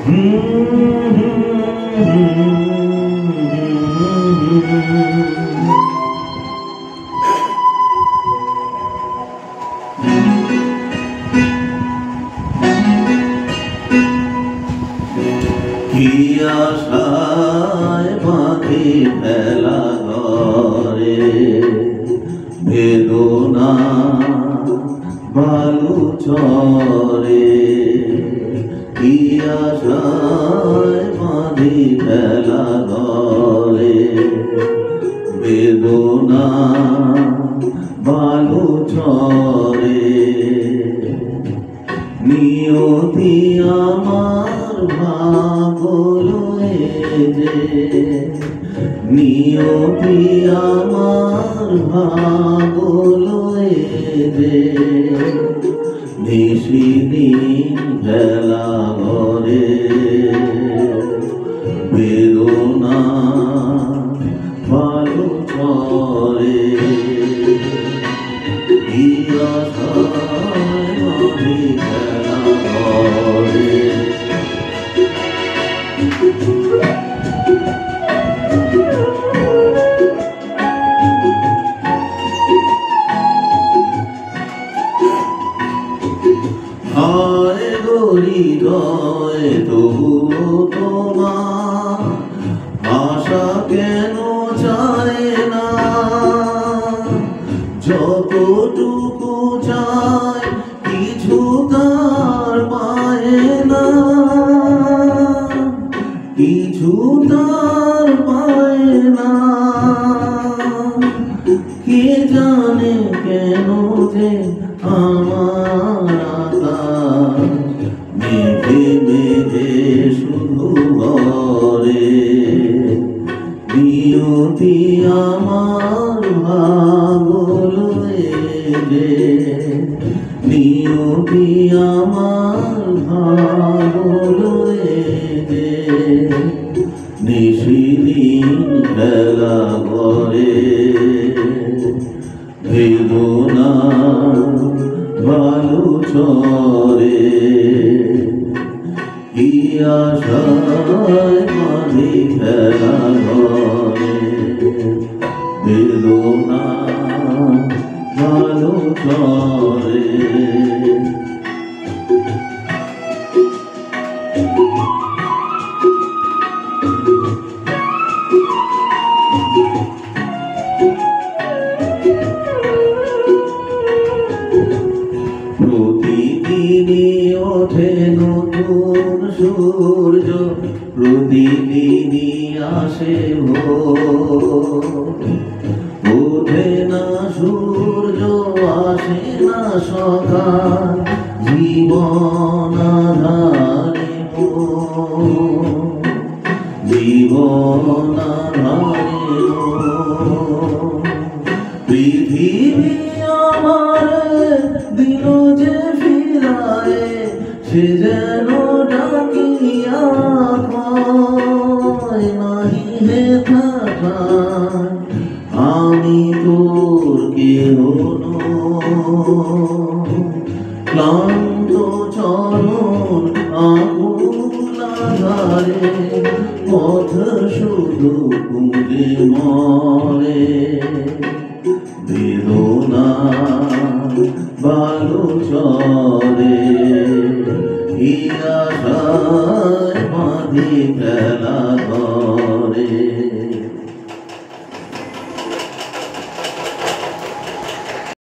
কি আশায় বাঁধি ফেলা ঘরে বেদনা বালু চরে, কি আশায় বাঁধি ফেলা ঘরে বেদনা বালু চরে। নিয়তি আমার ভাগলো যে, নিয়তি আমার ভাগলো যে, নিশিদিন বেলা ঘরে বেদনা বালু চরে। কি আশায় বাঁধি ফেলা ঘরে। হায় হৃদয় তবু তোমার আশা কেন চায় না, যতটুকু চায় কিছু তার পায় না, কিছু তার পায় না। কে জানে কেন যে আমার আকাশ মেঘে মেঘে শুধু ভরে। নিয়তি আমার ভাগলো যে, নিয়তি আমার ভাগলো যে, নিশিদিন বেলা ঘরে বেদনা বালু চরে। কি আশায় বাঁধি ফেলা ঘরে বেদনা বালু চরে। প্রতিদিনই ওঠে নতুন সূর্য, প্রতিদিনই আসে ভোর। ওঠে না সূর্য আসে না সকাল, জীবন আধারে মোর, জীবন আধারে মোর। পৃথিবী আমার দিল যে ফিরায়, সে যেন ডাকিয়া কয় নাহি হে থাকায় আমি তোর কেহ নই। ক্লান্ত চরণ আকুলা ধারে পথ শুধু খুঁজে মরে। বেদনা বালু চরে, কি আশায় বাঁধি ফেলা